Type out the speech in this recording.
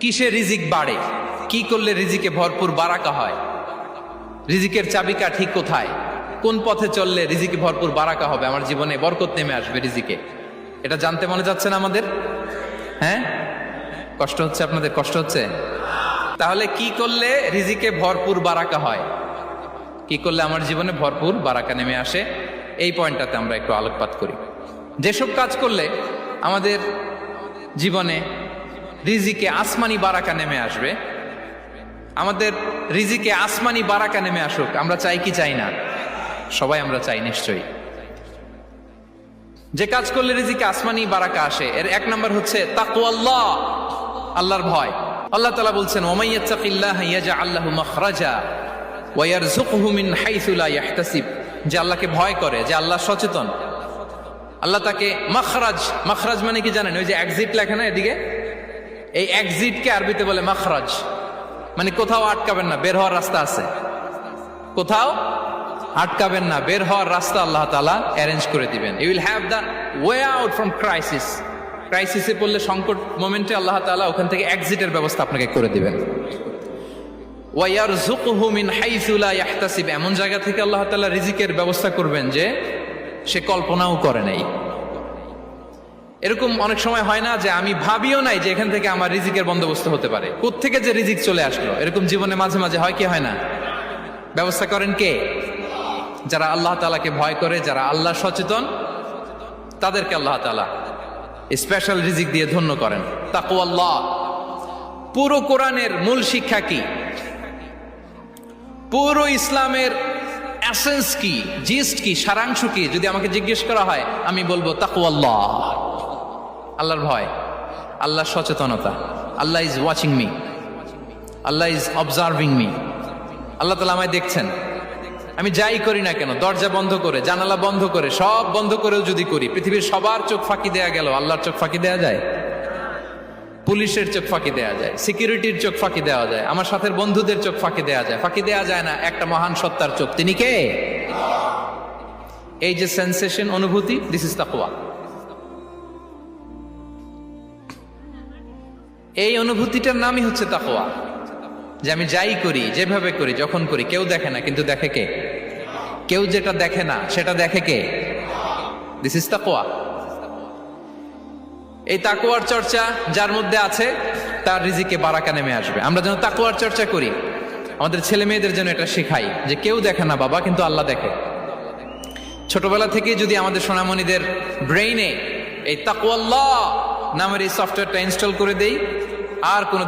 কিসে রিজিক বাড়ে, কি করলে রিজিকে ভরপুর বারাকা হয়, রিজিকের চাবিকা ঠিক কোথায়, কোন পথে চললে রিজিকে ভরপুর বারাকা হবে, আমার জীবনে বরকত নেমে আসবে রিজিকে, এটা জানতে মনে যাচ্ছে না আমাদের? হ্যাঁ, কষ্ট হচ্ছে আপনাদের? কষ্ট হচ্ছে? তাহলে কি করলে রিজিকে ভরপুর বারাকা হয়, কি করলে আমার জীবনে ভরপুর বারাকা নেমে আসে, এই পয়েন্টটাতে আমরা একটু আলোকপাত করি। যেসব কাজ করলে আমাদের জীবনে রিজিকে আসমানি বারাকা নেমে আসবে, আমাদের রিজিকে আসমানি বারাকা নেমে আসুক, আমরা চাই কি চাই না? সবাই আমরা চাই নিশ্চয়ই। যে কাজ করলে রিজিকে আসমানি বারাকা আসে, এর এক নম্বর হচ্ছে তাকওয়াল্লাহ, আল্লাহর ভয়। আল্লাহ তাআলা বলছেন, ওয়া মাইয়াত্তাকিল্লাহা ইয়াজআল লাহু মাখরাজা ওয়া ইয়ারযুকহু মিন হাইসু লা ইয়াহতাসিব। যে আল্লাহকে ভয় করে, যে আল্লাহ সচেতন, আল্লাহ তাকে মাখরাজ, মাখরাজ মানে কি জানেন? ওই যে এক্সিট লেখা না এদিকে, এই এক্সিটকে আরবিতে বলে মাখরাজ, মানে কোথাও আটকাবেন না, বের হওয়ার রাস্তা আছে, কোথাও আটকাবেন না, বের হওয়ার রাস্তা আল্লাহ তাআলা অ্যারেঞ্জ করে দিবেন। You will have the way out from crisis. ক্রাইসিসে পড়লে, সংকট মোমেন্টে আল্লাহ তাআলা ওখান থেকে এক্সিটের ব্যবস্থা আপনাকে করে দিবেন। ওয়া ইয়ারযুকহু মিন হাইসু লা ইয়াহতাসিব, এমন জায়গা থেকে আল্লাহ তাআলা রিজিকের ব্যবস্থা করবেন যে সে কল্পনাও করে নাই। এরকম অনেক সময় হয় না যে আমি ভাবিও নাই যে এখান থেকে আমার রিজিকের বন্দোবস্ত হতে পারে, কোত্থেকে যে রিজিক চলে আসলো, এরকম জীবনে মাঝে মাঝে হয় কি হয় না? ব্যবস্থা করেন কে? যারা আল্লাহ তাআলাকে ভয় করে, যারা আল্লাহ সচেতন, তাদেরকে আল্লাহ তাআলা স্পেশাল রিজিক দিয়ে ধন্য করেন। তাকওয়াল্লাহ। পুরো কোরআনের মূল শিক্ষা কি? পুরো ইসলামের এসেন্স কি, জিস্ট কি, সারাংশ কি যদি আমাকে জিজ্ঞেস করা হয়, আমি বলবো তাকওয়াল্লাহ, আল্লাহর ভয়, আল্লাহর সচেতনতা। Allah is watching me, Allah is observing me. আল্লাহ তাআলা আমায় দেখছেন, আমি যাই করি না কেন, দরজা বন্ধ করে, জানালা বন্ধ করে, সব বন্ধ করেও যদি করি, পৃথিবীর সবার চোখ ফাঁকি দেয়া গেল, আল্লাহর চোখ ফাঁকি দেয়া যায়? পুলিশের চোখ ফাঁকি দেয়া যায়, সিকিউরিটির চোখ ফাঁকি দেওয়া যায়, আমার সাথে বন্ধুদের চোখ ফাঁকি দেয়া যায়, ফাঁকি দেয়া যায় না একটা মহান সত্তার চোখ। তিনি কে? এই যে সেন্সেশন, অনুভূতি, দিস ইজ তাকওয়া। এই অনুভূতিটার নামই হচ্ছে তাকওয়া, যে আমি যাই করি, যেভাবে করি, যখন করি, কেউ দেখে না, কিন্তু দেখে কে? কেউ যেটা দেখে না সেটা দেখে কে? দিস ইজ তাকওয়া। এই তাকওয়ার চর্চা যার মধ্যে আছে, তার রিজিকে বারাকা নেমে আসবে। আমরা যেন তাকওয়ার চর্চা করি, আমাদের ছেলে মেয়েদের জন্য এটা শেখাই যে কেউ দেখে না বাবা, কিন্তু আল্লাহ দেখে। ছোটবেলা থেকে যদি আমাদের সোনামণিদের ব্রেইনে এই তাকওয়াল্লাহ নামের এই সফটওয়্যারটা ইনস্টল করে দেই, আর কোনো